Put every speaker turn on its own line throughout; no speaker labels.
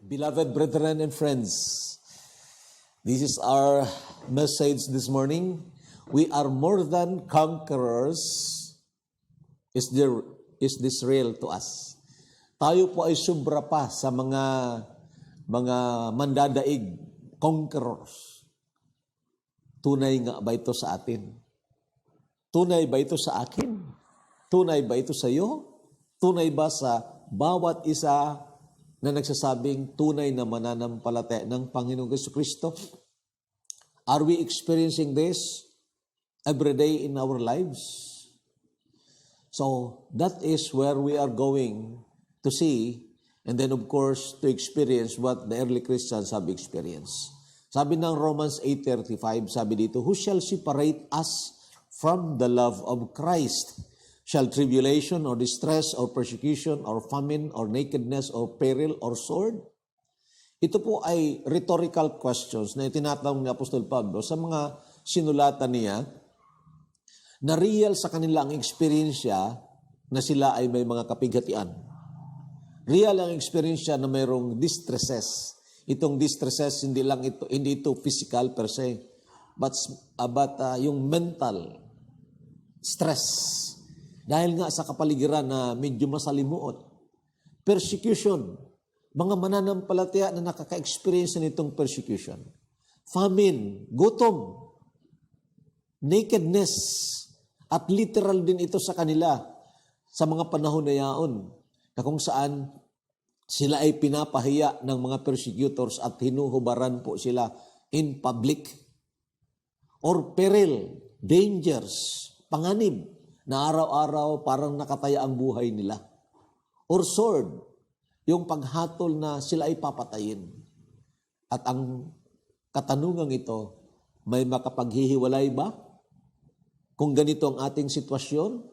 Beloved brethren and friends, this is our message this morning. We are more than conquerors. Is this real to us? Tayo po ay sobra pa sa mga mandadaig, conquerors. Tunay nga ba ito sa atin? Tunay ba ito sa akin? Tunay ba ito sa iyo? Tunay ba sa bawat isa na nagsasabing tunay na mananampalataya ng Panginoong Jesucristo? Are we experiencing this every day in our lives? So, that is where we are going to see, and then of course, to experience what the early Christians have experienced. Sabi ng Romans 8:35, sabi dito, "Who shall separate us from the love of Christ? Shall tribulation or distress or persecution or famine or nakedness or peril or sword?" Ito po ay rhetorical questions na itinatanong ni Apostol Pablo sa mga sinulatan niya na real sa kanila ang experience na sila ay may mga kapighatian. Real ang experience na mayroong distresses. Itong distresses hindi ito physical per se, but yung mental stress. Dahil nga sa kapaligiran na medyo masalimuot. Persecution. Mga mananampalataya na nakaka-experience nitong persecution. Famine, gutom, nakedness, at literal din ito sa kanila sa mga panahon na yaon, na kung saan sila ay pinapahiya ng mga persecutors at hinuhubaran po sila in public. Or peril, dangers, panganib, na araw-araw parang nakataya ang buhay nila. Or sword, yung paghatol na sila ay papatayin. At ang katanungang ito, may makapaghihiwalay ba? Kung ganito ang ating sitwasyon,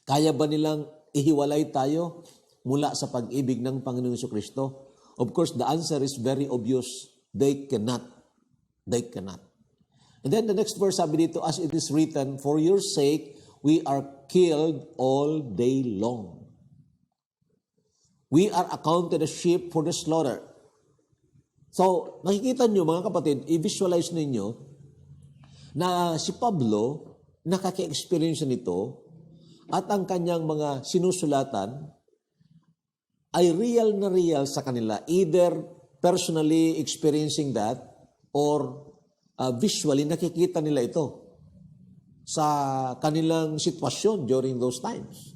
kaya ba nilang ihiwalay tayo mula sa pag-ibig ng Panginoong Jesucristo? Of course, the answer is very obvious. They cannot. They cannot. And then the next verse, sabi dito, "As it is written, for your sake, we are killed all day long. We are accounted as sheep for the slaughter." So, nakikita nyo mga kapatid, i-visualize ninyo na si Pablo nakaka-experience nito at ang kanyang mga sinusulatan ay real na real sa kanila. Either personally experiencing that or visually nakikita nila ito sa kanilang sitwasyon during those times.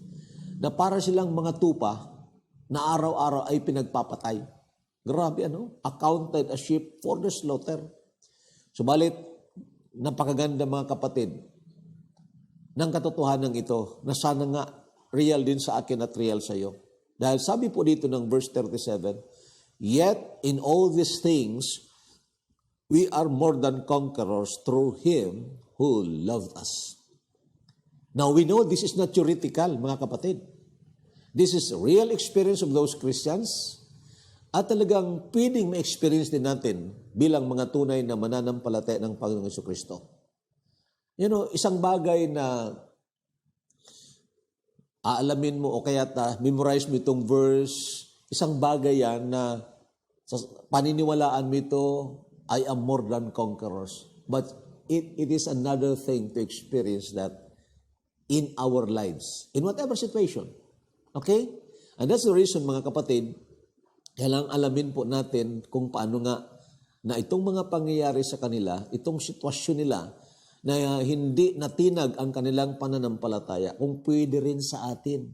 Na para silang mga tupa na araw-araw ay pinagpapatay. Grabe accounted as sheep for the slaughter. Subalit, napakaganda mga kapatid ng katotohanan ito na sana nga real din sa akin at real sa iyo. Dahil sabi po dito ng verse 37, "Yet in all these things, we are more than conquerors through Him who loved us." Now we know this is not theoretical, mga kapatid. This is real experience of those Christians at talagang pwedeng ma-experience din natin bilang mga tunay na mananampalataya ng Panginoong Jesucristo. Isang bagay na aalamin mo o kaya memorize mo itong verse, isang bagay yan na sa paniniwalaan mo ito, I am more than conquerors. But it is another thing to experience that in our lives, in whatever situation. Okay? And that's the reason, mga kapatid, kailangang alamin po natin kung paano nga na itong mga pangyayari sa kanila, itong sitwasyon nila, na hindi natinag ang kanilang pananampalataya, kung pwede rin sa atin.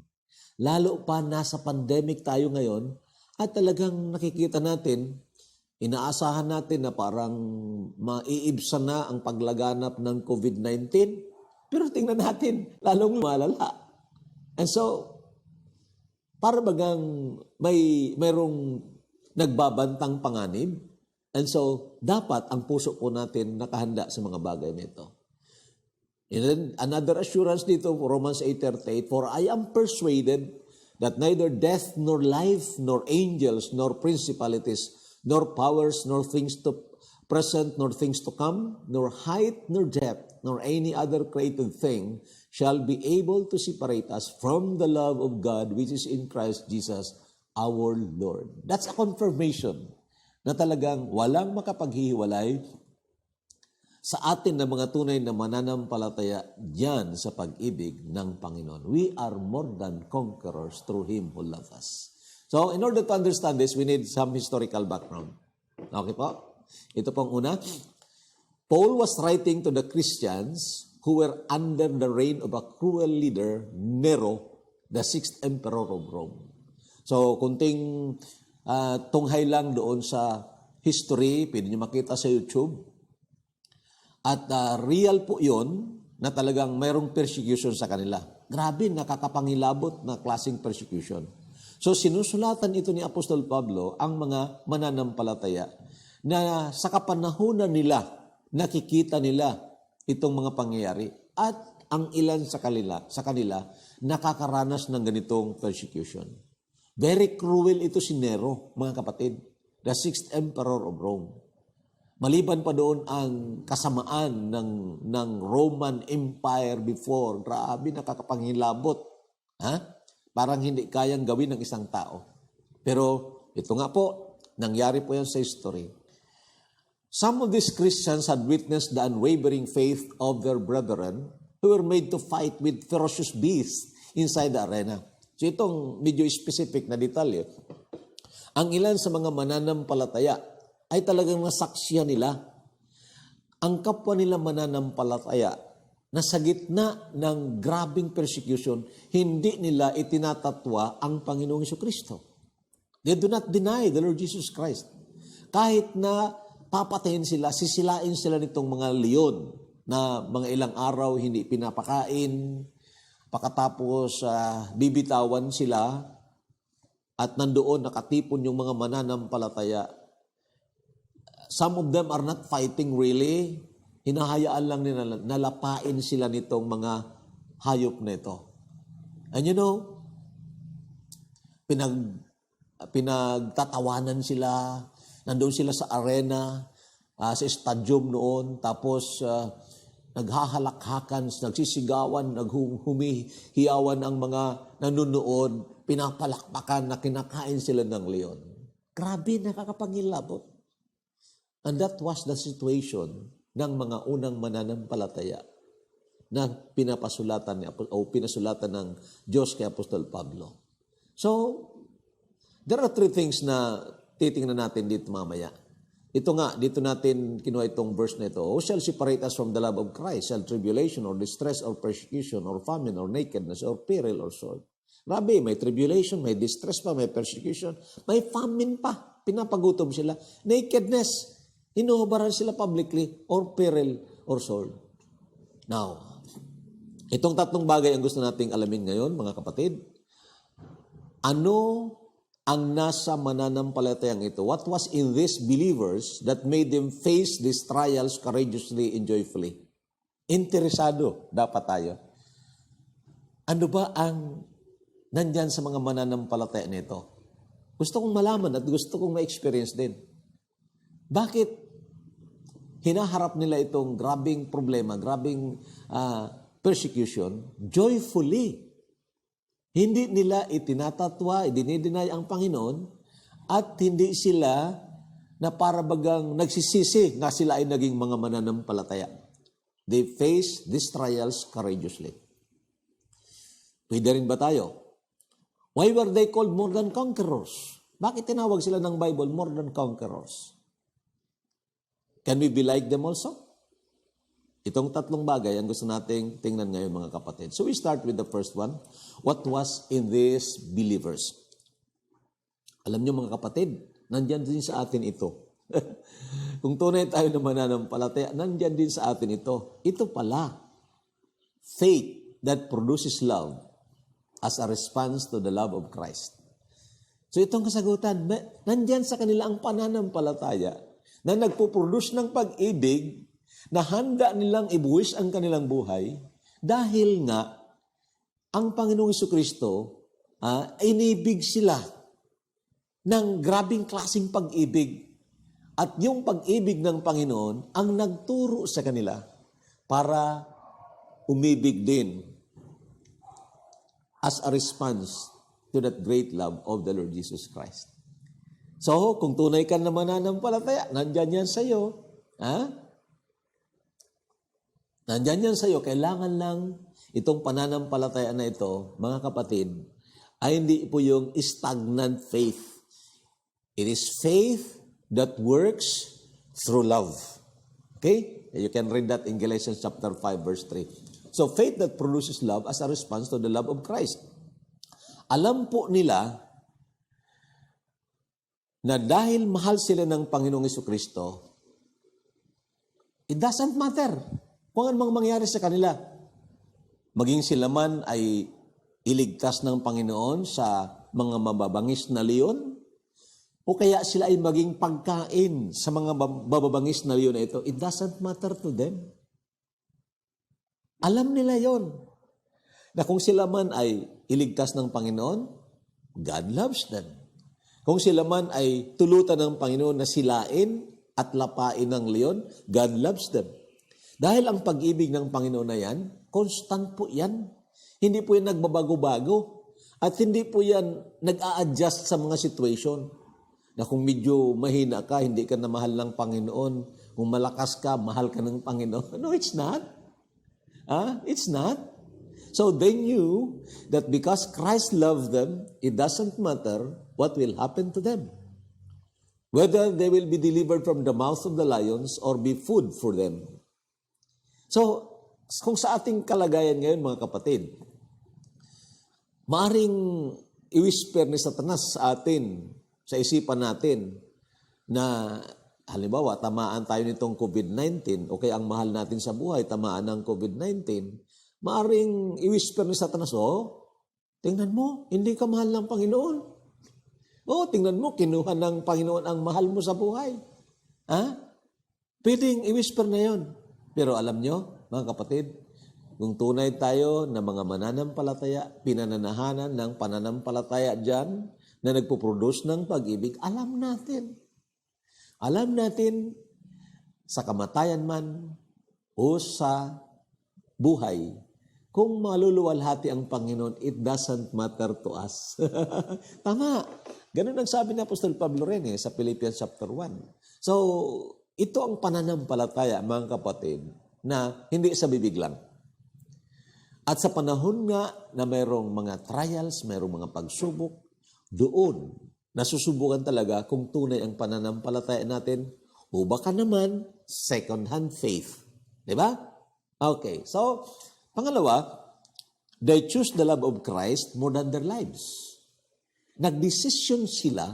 Lalo pa nasa pandemic tayo ngayon, at talagang nakikita natin, inaasahan natin na parang maiibsan na ang paglaganap ng COVID-19. Pero tingnan natin, lalong lumalala. And so, para bagang mayroong nagbabantang panganib. And so, dapat ang puso po natin nakahanda sa mga bagay nito. And then, another assurance dito, Romans 8:38, "For I am persuaded that neither death, nor life, nor angels, nor principalities, nor powers, nor things to present, nor things to come, nor height, nor depth, nor any other created thing shall be able to separate us from the love of God which is in Christ Jesus our Lord. That's a confirmation na talagang walang makapaghihiwalay sa atin na mga tunay na mananampalataya diyan sa pag-ibig ng Panginoon. We are more than conquerors through Him who loves us. So, in order to understand this, we need some historical background. Okay po? Ito pong una. Paul was writing to the Christians who were under the reign of a cruel leader, Nero, the sixth emperor of Rome. So, kunting tunghay lang doon sa history, pwede nyo makita sa YouTube. At real po yun na talagang mayroong persecution sa kanila. Grabe, nakakapangilabot na klaseng persecution. So sinusulatan ito ni Apostol Pablo ang mga mananampalataya na sa kapanahunan nila, nakikita nila itong mga pangyayari. At ang ilan sa kanila nakakaranas ng ganitong persecution. Very cruel ito si Nero, mga kapatid, the sixth emperor of Rome. Maliban pa doon ang kasamaan ng Roman Empire before. Grabe, nakakapangilabot. Parang hindi kayang gawin ng isang tao. Pero ito nga po, nangyari po yan sa history. Some of these Christians had witnessed the unwavering faith of their brethren who were made to fight with ferocious beasts inside the arena. So itong medyo specific na detalye. Ang ilan sa mga mananampalataya ay talagang nasaksiyan nila ang kapwa nila mananampalataya na sa gitna ng grabing persecution, hindi nila itinatatwa ang Panginoong Jesucristo. They do not deny the Lord Jesus Christ. Kahit na papatayin sila, sisilain sila nitong mga leon na mga ilang araw hindi pinapakain, pagkatapos bibitawan sila at nandoon nakatipon yung mga mananampalataya. Some of them are not fighting really. Hinahayaan lang nila, nalapain sila nitong mga hayop nito. And you know, pinagtatawanan sila, nandoon sila sa arena, sa stadium noon, tapos naghahalakhakan, nagsisigawan, naghumihiyawan ang mga nanonood, pinapalakpakan na kinakain sila ng leon. Grabe, nakakapangilabot. And that was the situation ng mga unang mananampalataya na pinasulatan ng Diyos kay Apostol Pablo. So, there are three things na titingnan natin dito mamaya. Ito nga, dito natin kinuha itong verse na ito. Who shall separate us from the love of Christ? Shall tribulation or distress or persecution or famine or nakedness or peril or sword? Grabe, may tribulation, may distress pa, may persecution, may famine pa. Pinapagutom sila. Nakedness. Hinuhubaran sila publicly or peril or sword. Now, itong tatlong bagay ang gusto nating alamin ngayon, mga kapatid. Ano ang nasa mananampalatayang ito? What was in these believers that made them face these trials courageously and joyfully? Interesado dapat tayo. Ano ba ang nandyan sa mga mananampalataya nito? Gusto kong malaman at gusto kong ma-experience din. Bakit hinaharap nila itong grabing problema, grabing persecution, joyfully? Hindi nila itinatatwa, idinideny ang Panginoon, at hindi sila na parabagang nagsisisi na sila ay naging mga mananampalataya. They face these trials courageously. Pwede rin ba tayo? Why were they called more than conquerors? Bakit tinawag sila ng Bible more than conquerors? Can we be like them also? Itong tatlong bagay ang gusto nating tingnan ngayon, mga kapatid. So we start with the first one. What was in these believers? Alam niyo, mga kapatid, nandyan din sa atin ito. Kung tunay tayo na mananampalataya, nandyan din sa atin ito. Ito pala, faith that produces love as a response to the love of Christ. So itong kasagutan, nandyan sa kanila ang pananampalataya na nagpuproduce ng pag-ibig na handa nilang ibuwis ang kanilang buhay dahil nga ang Panginoong Jesucristo inibig sila ng grabing klaseng pag-ibig. At yung pag-ibig ng Panginoon ang nagturo sa kanila para umibig din as a response to that great love of the Lord Jesus Christ. So, kung tunay ka na mananampalataya, nandyan yan sa'yo. Ha? Nandyan yan sa'yo. Kailangan lang itong pananampalataya na ito, mga kapatid, ay hindi po yung stagnant faith. It is faith that works through love. Okay? You can read that in Galatians chapter 5, verse 3. So, faith that produces love as a response to the love of Christ. Alam po nila na dahil mahal sila ng Panginoong Jesucristo, it doesn't matter kung anong mangyari sa kanila. Maging sila man ay iligtas ng Panginoon sa mga mababangis na leon, o kaya sila ay maging pagkain sa mga mababangis na leon na ito, it doesn't matter to them. Alam nila yon na kung sila man ay iligtas ng Panginoon, God loves them. Kung sila man ay tulutan ng Panginoon na silain at lapain ng leon, God loves them. Dahil ang pag-ibig ng Panginoon na yan, constant po yan. Hindi po yan nagbabago-bago. At hindi po yan nag-a-adjust sa mga situation. Na kung medyo mahina ka, hindi ka na mahal ng Panginoon. Kung malakas ka, mahal ka ng Panginoon. No, it's not. It's not. So they knew that because Christ loved them, it doesn't matter what will happen to them. Whether they will be delivered from the mouth of the lions or be food for them. So, kung sa ating kalagayan ngayon, mga kapatid, maaring i-whisper ni Satanas sa atin, sa isipan natin, na halimbawa, tamaan tayo nitong COVID-19 o kaya ang mahal natin sa buhay, tamaan ng COVID-19, maaring i-whisper ni Satanas, tingnan mo, hindi ka mahal ng Panginoon. Tingnan mo, kinuha ng Panginoon ang mahal mo sa buhay. Pwedeng i-whisper na yon. Pero alam nyo, mga kapatid, kung tunay tayo na mga mananampalataya, pinananahanan ng pananampalataya dyan, na nagpuproduce ng pag-ibig, alam natin. Alam natin, sa kamatayan man o sa buhay, kung maluluwalhati ang Panginoon, it doesn't matter to us. Tama. Ganun ang sabi ni Apostol Pablo rin sa Philippians chapter 1. So, ito ang pananampalataya, mga kapatid, na hindi sa bibig lang. At sa panahon nga na mayroong mga trials, mayroong mga pagsubok, doon, nasusubukan talaga kung tunay ang pananampalataya natin o baka naman second-hand faith. Diba? Okay. So, pangalawa, they choose the love of Christ more than their lives. Nagdesisyon sila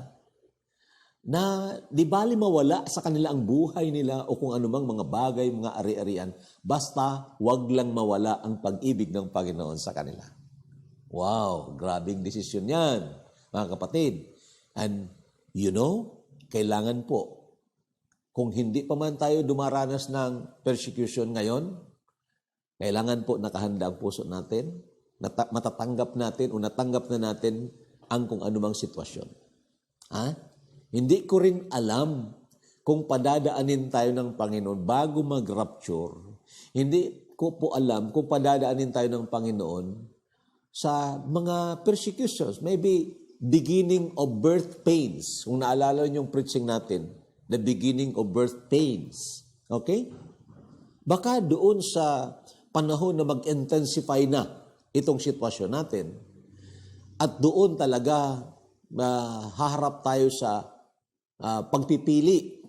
na di bali mawala sa kanila ang buhay nila o kung anumang mga bagay, mga ari-arian, basta wag lang mawala ang pag-ibig ng Panginoon sa kanila. Wow, grabing desisyon yan, mga kapatid. And you know, kailangan po, kung hindi pa man tayo dumaranas ng persecution ngayon, kailangan po nakahanda ang puso natin, matatanggap natin o natanggap na natin ang kung anumang sitwasyon. Hindi ko rin alam kung padadaanin tayo ng Panginoon bago mag-rapture. Hindi ko po alam kung padadaanin tayo ng Panginoon sa mga persecutions. Maybe beginning of birth pains. Kung naalala niyo yung preaching natin, the beginning of birth pains. Okay? Baka doon sa panahon na mag-intensify na itong sitwasyon natin, at doon talaga haharap tayo sa pagpipili.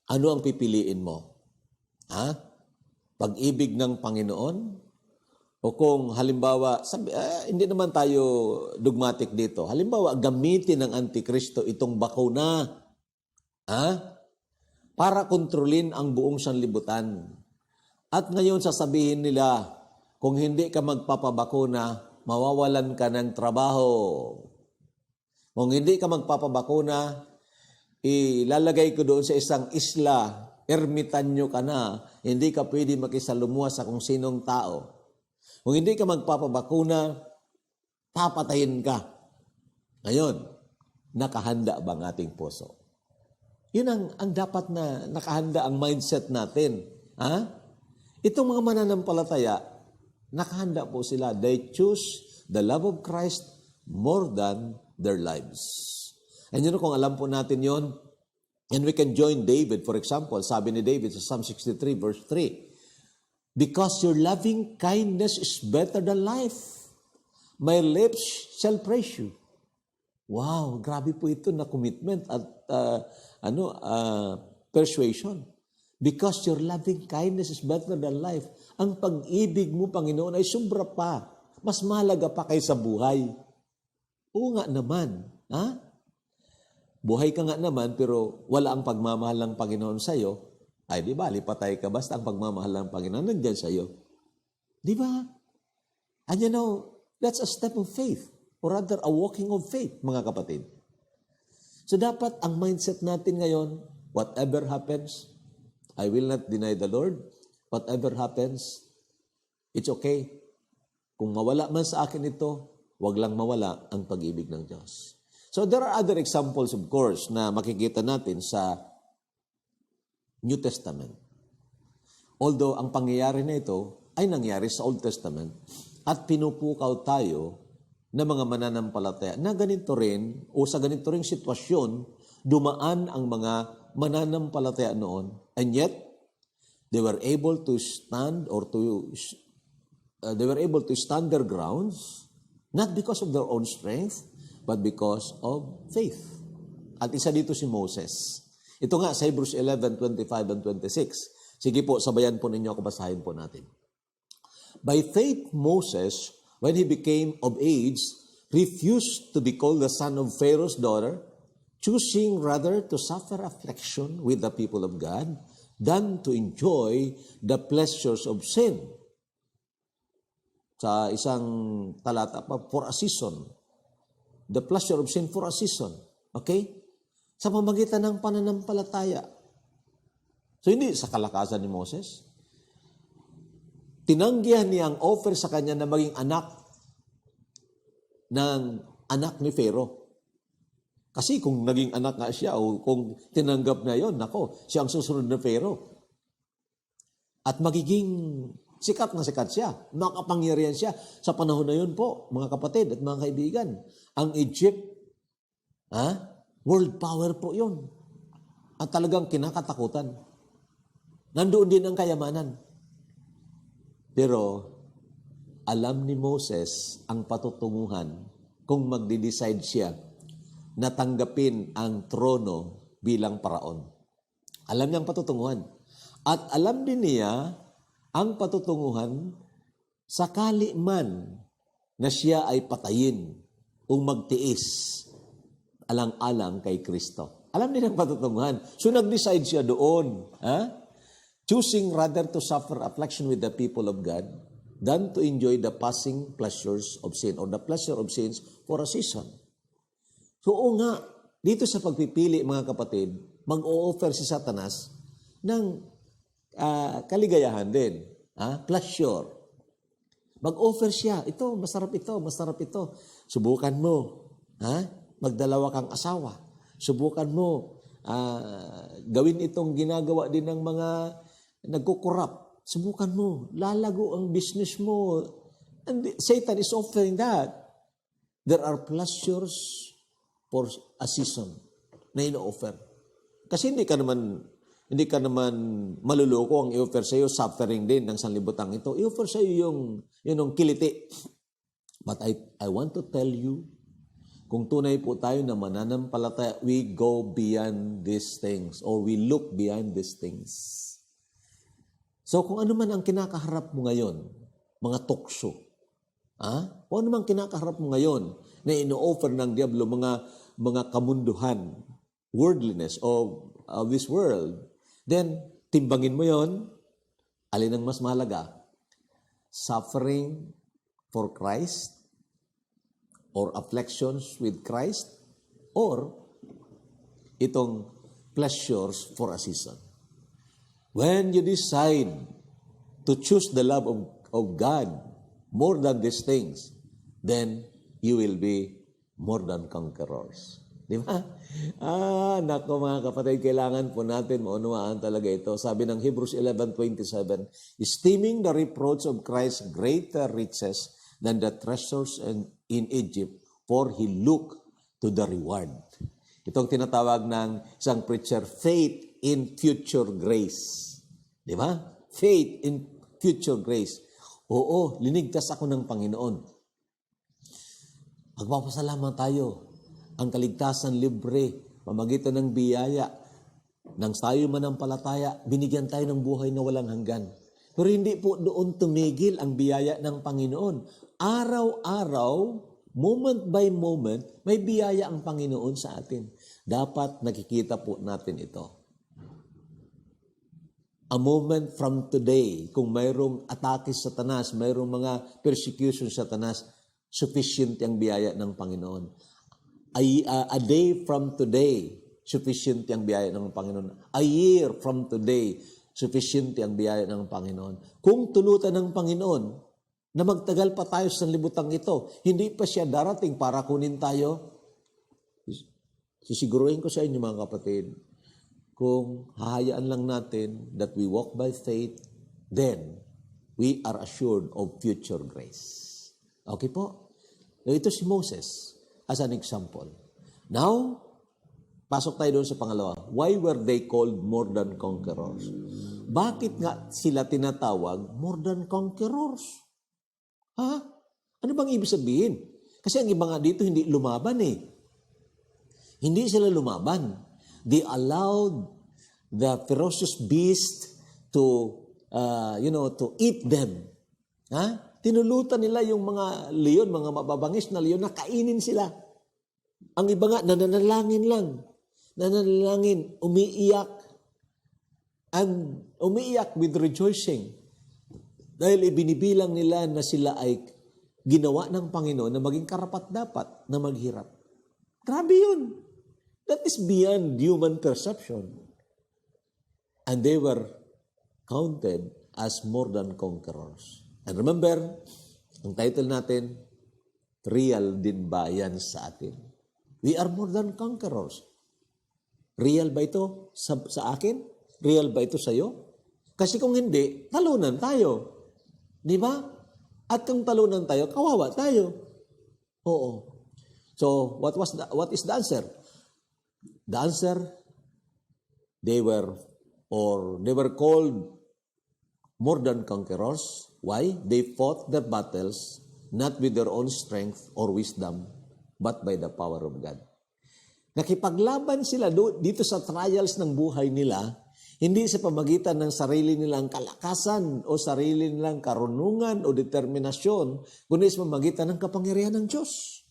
Ano ang pipiliin mo? Pag-ibig ng Panginoon? O kung halimbawa, hindi naman tayo dogmatic dito. Halimbawa, gamitin ng Antikristo itong bakuna para kontrolin ang buong sanlibutan. At ngayon sasabihin nila, kung hindi ka magpapabakuna, mawawalan ka ng trabaho. Kung hindi ka magpapabakuna, ilalagay ko doon sa isang isla, ermitanyo ka na, hindi ka pwede makisalumuha sa kung sinong tao. Kung hindi ka magpapabakuna, papatayin ka. Ngayon, nakahanda ba ang ating puso? Yun ang dapat na nakahanda ang mindset natin. Itong mga mananampalataya, nakahanda po sila. They choose the love of Christ more than their lives. And kung alam po natin yon, and we can join David, for example, sabi ni David sa Psalm 63 verse 3, because your loving kindness is better than life, my lips shall praise you. Wow, grabe po ito na commitment at persuasion. Because your loving kindness is better than life. Ang pag-ibig mo, Panginoon, ay sobra pa. Mas mahalaga pa kaysa buhay. Oo nga naman. Ha? Buhay ka nga naman, pero wala ang pagmamahal ng Panginoon sa'yo, ay di ba, lipatay ka, basta ang pagmamahal ng Panginoon nandyan sa'yo. Di ba? And you know, that's a step of faith, or rather, a walking of faith, mga kapatid. So dapat ang mindset natin ngayon, whatever happens, I will not deny the Lord. Whatever happens, it's okay. Kung mawala man sa akin ito, wag lang mawala ang pag-ibig ng Diyos. So there are other examples, of course, na makikita natin sa New Testament. Although ang pangyayari na ito ay nangyari sa Old Testament at pinupukaw tayo ng mga mananampalataya na ganito rin o sa ganito ring sitwasyon dumaan ang mga mananampalataya noon, and yet they were able to stand their grounds not because of their own strength but because of faith. At isa dito si Moses. Ito nga sa Hebrews 11:25 and 26. Sige po, sabayan po ninyo ako, basahin po natin. By faith Moses, when he became of age, refused to be called the son of Pharaoh's daughter, choosing rather to suffer affliction with the people of God than to enjoy the pleasures of sin. Sa isang talata pa, for a season. The pleasure of sin for a season. Okay? Sa pamamagitan ng pananampalataya. So hindi sa kalakasan ni Moses. Tinanggihan niya ang offer sa kanya na maging anak ni Pharaoh. Kasi kung naging anak nga siya o kung tinanggap na yon, nako, siya ang susunod na Pharaoh. At magiging sikat na sikat siya. Makapangyarihan siya. Sa panahon na yun po, mga kapatid at mga kaibigan, ang Egypt, world power po yun. At talagang kinakatakutan. Nandoon din ang kayamanan. Pero, alam ni Moses ang patutunguhan kung magde-decide siya na tanggapin ang trono bilang paraon. Alam niya ang patutunguhan. At alam din niya ang patutunguhan sakali man na siya ay patayin o magtiis alang-alang kay Kristo. Alam niya ang patutunguhan. So nag-decide siya doon. Choosing rather to suffer affliction with the people of God than to enjoy the passing pleasures of sin or the pleasure of sins for a season. So nga, dito sa pagpipili mga kapatid, mag-o-offer si Satanas ng kaligayahan din. Pleasure. Mag-offer siya. Ito, masarap ito, masarap ito. Subukan mo. Magdalawa kang asawa. Subukan mo. Gawin itong ginagawa din ng mga nagkukurap. Subukan mo. Lalago ang business mo. And Satan is offering that. There are pleasures for a season na ino-offer. Kasi hindi ka naman maluloko ang i-offer sa iyo, suffering din ng sanlibutan ito. I-offer sa iyo yung kiliti. But I want to tell you, kung tunay po tayo na mananampalataya, we go beyond these things or we look beyond these things. So kung ano man ang kinakaharap mo ngayon, mga tukso, kung ano man kinakaharap mo ngayon na ino-offer ng Diablo, mga kamunduhan, worldliness of this world, then timbangin mo yon, alin ang mas mahalaga? Suffering for Christ or afflictions with Christ or itong pleasures for a season. When you decide to choose the love of God more than these things, then you will be more than conquerors. Di ba? Nako mga kapatid, kailangan po natin maunawaan talaga ito. Sabi ng Hebrews 11:27, esteeming the reproach of Christ greater riches than the treasures in Egypt, for he looked to the reward. Itong tinatawag ng isang preacher, faith in future grace. Di ba? Faith in future grace. Oo, linigtas ako ng Panginoon. Magpapasalamat tayo. Ang kaligtasan libre, pamagitan ng biyaya, nang tayo manampalataya, binigyan tayo ng buhay na walang hanggan. Pero hindi po doon tumigil ang biyaya ng Panginoon. Araw-araw, moment by moment, may biyaya ang Panginoon sa atin. Dapat nakikita po natin ito. A moment from today, kung mayroong atake sa Satanas, mayroong mga persecution sa Satanas, sufficient ang biyaya ng Panginoon. A day from today, sufficient ang biyaya ng Panginoon. A year from today, sufficient ang biyaya ng Panginoon. Kung tulutan ng Panginoon na magtagal pa tayo sa libutang ito, hindi pa siya darating para kunin tayo, sisiguruhin ko sa inyo mga kapatid, kung hahayaan lang natin that we walk by faith, then we are assured of future grace. Okay po? Ito si Moses as an example. Now, pasok tayo doon sa pangalawa. Why were they called more than conquerors? Bakit nga sila tinatawag more than conquerors? Ha? Ano bang ibig sabihin? Kasi ang iba nga dito hindi lumaban eh. Hindi sila lumaban. They allowed the ferocious beast to, to eat them. Ha? Tinulutan nila yung mga leon, mga mababangis na leon na kainin sila. Ang iba nga, nananalangin lang. Nananalangin, umiiyak. And umiiyak with rejoicing. Dahil ibinibilang nila na sila ay ginawa ng Panginoon na maging karapat-dapat na maghirap. Grabe yun. That is beyond human perception. And they were counted as more than conquerors. And remember, ang title natin, real din ba yan sa atin? We are more than conquerors. Real ba ito sa akin? Real ba ito sa iyo? Kasi kung hindi, talunan tayo. Di ba? At kung talunan tayo, kawawa tayo. Oo. So, what is the answer? The answer, they were called more than conquerors. Why? They fought their battles not with their own strength or wisdom, but by the power of God. Nakipaglaban sila dito sa trials ng buhay nila, hindi sa pamagitan ng sarili nilang kalakasan o sarili nilang karunungan o determinasyon, kundi sa pamagitan ng kapangyarihan ng Diyos.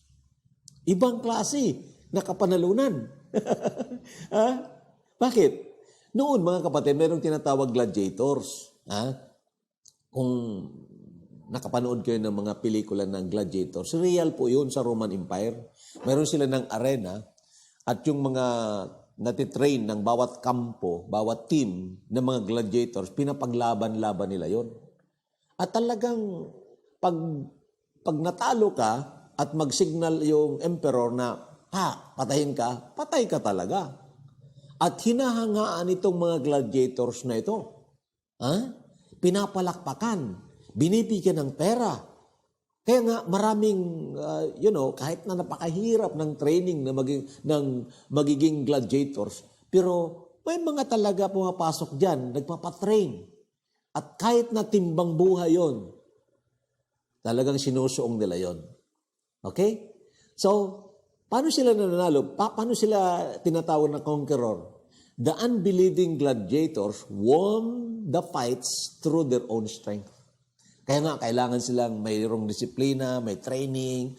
Ibang klase na kapanalunan. Ha? Bakit? Noon mga kapatid, mayroong tinatawag gladiators. Ha? Kung nakapanood kayo ng mga pelikula ng gladiators, real po yun sa Roman Empire. Mayroon sila ng arena at yung mga natitrain ng bawat kampo, bawat team ng mga gladiators, pinapaglaban-laban nila yon. At talagang pag natalo ka at mag-signal yung emperor na, patayin ka, patay ka talaga. At hinahangaan itong mga gladiators na ito. Pinapalakpakan, binibigyan ng pera. Kaya nga maraming, kahit na napakahirap ng training na magiging gladiators, pero may mga talaga pumapasok dyan, nagpapatrain. At kahit na timbang buhay yon, talagang sinusuong nila yon. Okay? So, paano sila nananalo? Paano sila tinatawag na conqueror? The unbelieving gladiators won the fights through their own strength. Kaya nga, kailangan silang mayroong disiplina, may training,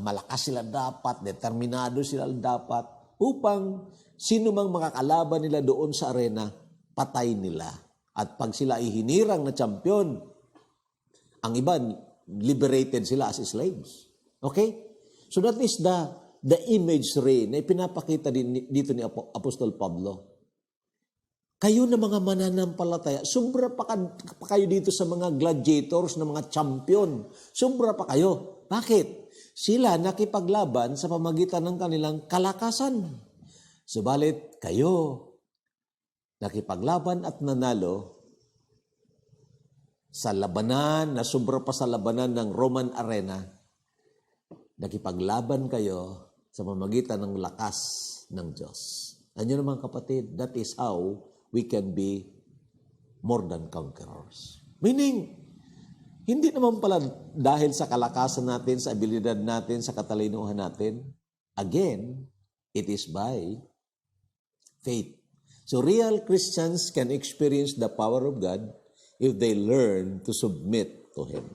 malakas sila dapat, determinado sila dapat, upang sino mang makakalaban nila doon sa arena, patay nila. At pag sila ay hinirang na champion, ang iba, liberated sila as slaves. Okay? So that is the imagery na ipinapakita dito ni Apostol Pablo. Kayo na mga mananampalataya, sobra pa kayo dito sa mga gladiators, na mga champion. Sobra pa kayo. Bakit? Sila nakipaglaban sa pamagitan ng kanilang kalakasan. Subalit kayo, nakipaglaban at nanalo sa labanan na sobra pa sa labanan ng Roman arena nakipaglaban kayo sa pamamagitan ng lakas ng Diyos. Ano naman kapatid, that is how we can be more than conquerors. Meaning, hindi naman pala dahil sa kalakasan natin, sa abilidad natin, sa katalinuhan natin. Again, it is by faith. So real Christians can experience the power of God if they learn to submit to Him.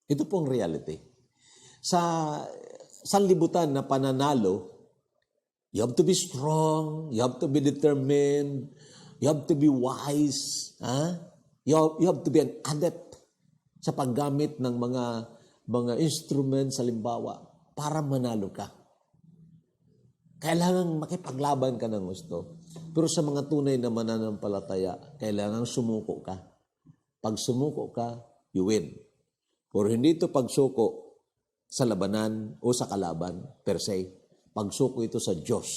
Ito pong reality. Sa sanlibutan na pananalo, you have to be strong, you have to be determined, you have to be wise, you have to be an adept sa paggamit ng mga instruments, halimbawa, para manalo ka. Kailangan makipaglaban ka ng gusto. Pero sa mga tunay na mananampalataya, kailangan sumuko ka. Pag sumuko ka, you win. Pero hindi ito pagsuko sa labanan o sa kalaban per se. Pagsuko ito sa Diyos.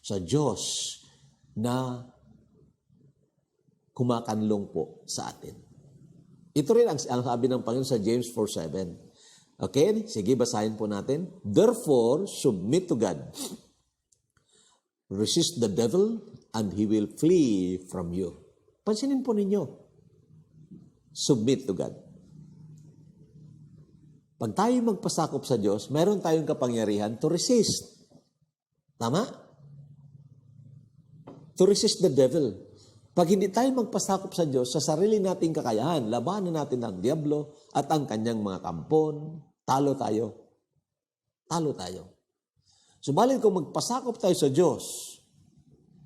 Sa Diyos na kumakanlong po sa atin. Ito rin ang sabi ng Panginoon sa James 4:7. Okay? Sige, basahin po natin. Therefore, submit to God. Resist the devil and he will flee from you. Pansinin po ninyo. Submit to God. Pag tayo magpasakop sa Diyos, meron tayong kapangyarihan to resist. Tama? To resist the devil. Pag hindi tayo magpasakop sa Diyos, sa sarili nating kakayahan, labanan natin ang diablo at ang kanyang mga kampon, talo tayo. Talo tayo. Subalit kung magpasakop tayo sa Diyos,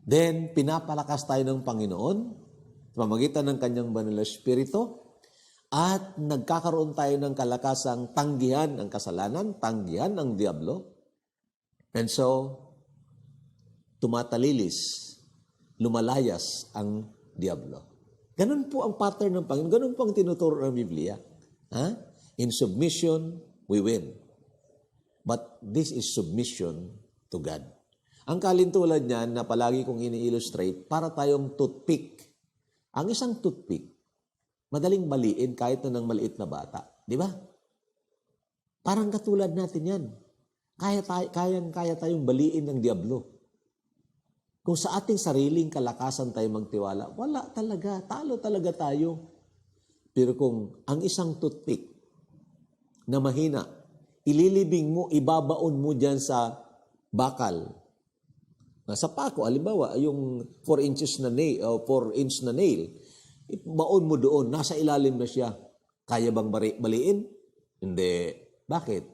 then pinapalakas tayo ng Panginoon, sa pamamagitan ng kanyang banal na Espiritu, at nagkakaroon tayo ng kalakasang tanggihan ang kasalanan, tanggihan ang diablo, and so, tumatalilis, lumalayas ang diablo. Ganun po ang pattern ng Panginoon. Ganun po ang tinuturo ng Biblia. In submission, we win. But this is submission to God. Ang kalintulad niyan na palagi kong ini-illustrate, para tayong toothpick. Ang isang toothpick, madaling baliin kahit na ng maliit na bata. Di ba? Parang katulad natin yan. Kaya tayong baliin ng diablo. Kung sa ating sariling kalakasan tayo magtiwala, wala talaga. Talo talaga tayo. Pero kung ang isang toothpick na mahina, ililibing mo, ibabaon mo dyan sa bakal. Sa pako, halimbawa, yung 4 inches na nail, o 4 inch na nail, baon mo doon, nasa ilalim na siya. Kaya bang baliin? Hindi. Bakit?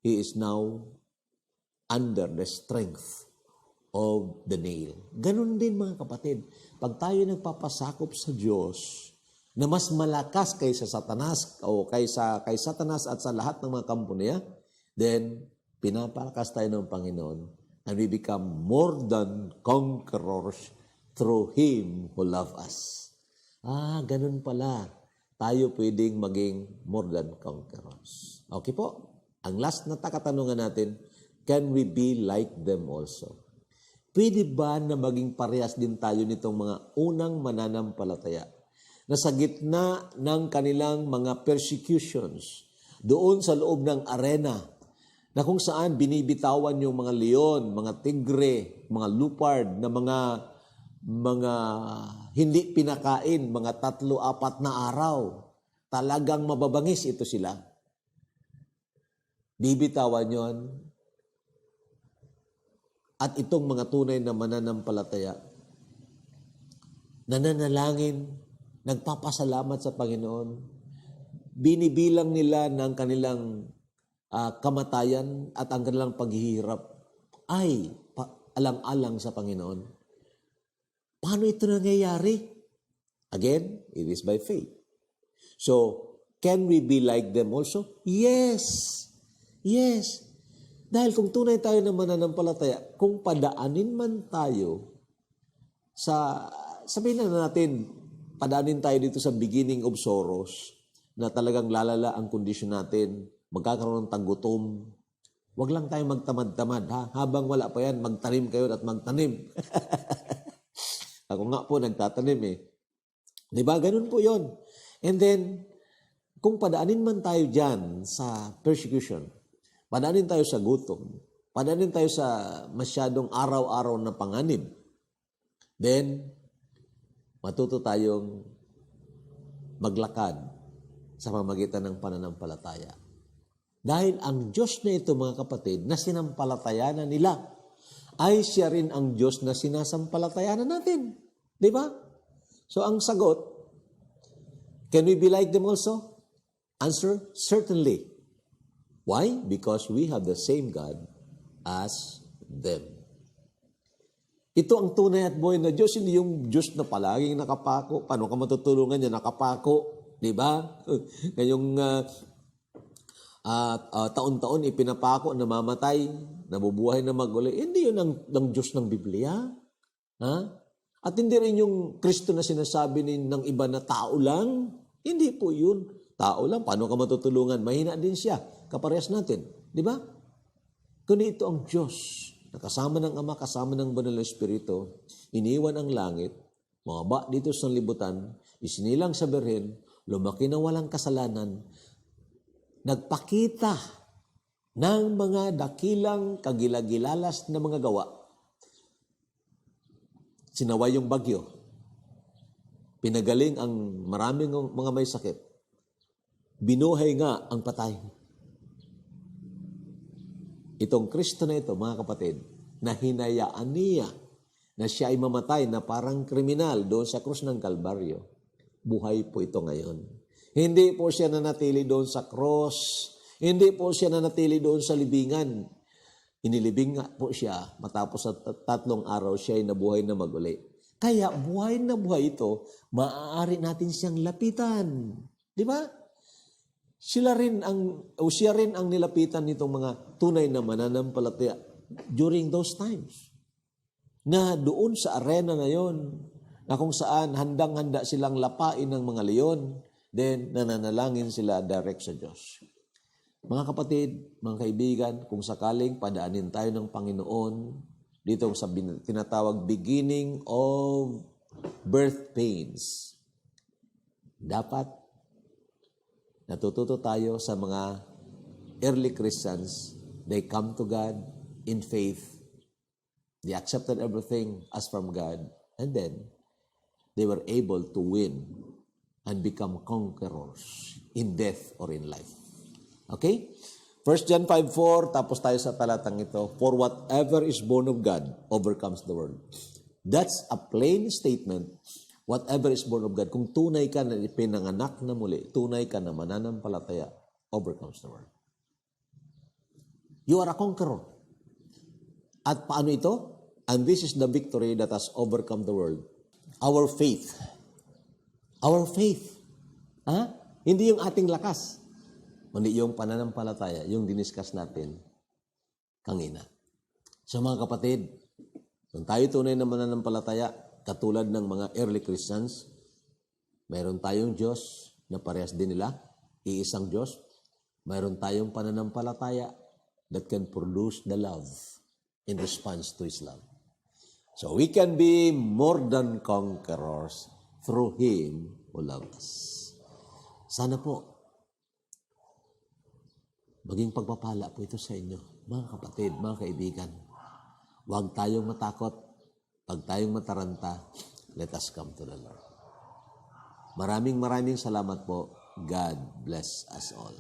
He is now under the strength of the nail. Ganun din mga kapatid. Pag tayo nagpapasakop sa Diyos na mas malakas kaysa Satanas o kay Satanas at sa lahat ng mga kampo niya, then pinapalakas tayo ng Panginoon and we become more than conquerors through Him who loves us. Ganun pala. Tayo pwedeng maging more than conquerors. Okay po? Ang last na katanungan natin, can we be like them also? Pwede ba na maging parehas din tayo nitong mga unang mananampalataya na sa gitna ng kanilang mga persecutions doon sa loob ng arena na kung saan binibitawan yung mga leon, mga tigre, mga leopard na mga hindi pinakain, mga 3-4 na araw. Talagang mababangis ito sila. Bibitawan yon. At itong mga tunay na mananampalataya, nananalangin, nagpapasalamat sa Panginoon, binibilang nila ng kanilang kamatayan at ang kanilang paghihirap ay alang-alang sa Panginoon. Paano ito nangyayari? Again, it is by faith. So, can we be like them also? Yes. Yes. Dahil kung tunay tayo na mananampalataya, kung padaanin man tayo sabihin na natin, padaanin tayo dito sa beginning of sorrows, na talagang lalala ang kondisyon natin, magkakaroon ng tanggutom, wag lang tayo magtamad-tamad, ha? Habang wala pa yan, magtanim kayo at magtanim. Ako nga po, nagtatanim eh. Diba? Ganun po yon. And then, kung padaanin man tayo dyan sa persecution, Padanin tayo sa gutom. Padanin tayo sa masyadong araw-araw na panganib. Then, matuto tayong maglakad sa pamamagitan ng pananampalataya. Dahil ang Diyos na ito, mga kapatid, na sinampalatayanan nila, ay siya rin ang Diyos na sinasampalatayanan natin. Di ba? So, ang sagot, can we be like them also? Answer, certainly. Why? Because we have the same God as them. Ito ang tunay at buhay na Diyos, hindi yung Diyos na palaging nakapako. Paano ka matutulungan niya? Nakapako. Di ba? Ngayong taon-taon ipinapako, namamatay, nabubuhay na maguli. Hindi yun ang Diyos ng Biblia. Ha? At hindi rin yung Kristo na sinasabi ng iba na tao lang. Hindi po yun. Tao lang. Paano ka matutulungan? Mahina din siya. Kaparehas natin. Di ba? Kundi ito ang Diyos na kasama ng Ama, kasama ng Banal na Espiritu, iniwan ang langit, mababa dito sa libutan, isinilang sa birhen, lumaki na walang kasalanan, nagpakita ng mga dakilang kagilagilalas na mga gawa. Sinaway yung bagyo. Pinagaling ang maraming mga may sakit. Binuhay nga ang patay. Itong Kristo na ito, mga kapatid, na hinayaan niya na siya ay mamatay na parang kriminal doon sa krus ng Kalbaryo, buhay po ito ngayon. Hindi po siya nanatili doon sa cross. Hindi po siya nanatili doon sa libingan. Inilibing nga po siya. Matapos sa 3 araw, siya ay nabuhay na maguli. Kaya buhay na buhay ito, maaari natin siyang lapitan. Di ba? Siya rin ang nilapitan nitong mga tunay na mananampalataya during those times. Na doon sa arena na yon, na kung saan handang-handa silang lapain ng mga leon, then nananalangin sila direct sa Diyos. Mga kapatid, mga kaibigan, kung sakaling padaanin tayo ng Panginoon dito sa tinatawag beginning of birth pains, dapat natututo tayo sa mga early Christians. They come to God in faith. They accepted everything as from God. And then, they were able to win and become conquerors in death or in life. Okay? 1 John 5:4, tapos tayo sa talatang ito. For whatever is born of God overcomes the world. That's a plain statement. Whatever is born of God, kung tunay ka na ipinanganak na muli, tunay ka na mananampalataya, overcomes the world. You are a conqueror. At paano ito? And this is the victory that has overcome the world. Our faith. Our faith. Ha? Hindi yung ating lakas. Kundi yung pananampalataya, yung diniskas natin kanina. So mga kapatid, kung tayo tunay na mananampalataya, katulad ng mga early Christians, mayroon tayong Diyos na parehas din nila, iisang Diyos. Mayroon tayong pananampalataya that can produce the love in response to His love. So we can be more than conquerors through Him who loved us. Sana po, maging pagpapala po ito sa inyo, mga kapatid, mga kaibigan. Huwag tayong matakot. Pag tayong mataranta, let us come to the Lord. Maraming salamat po. God bless us all.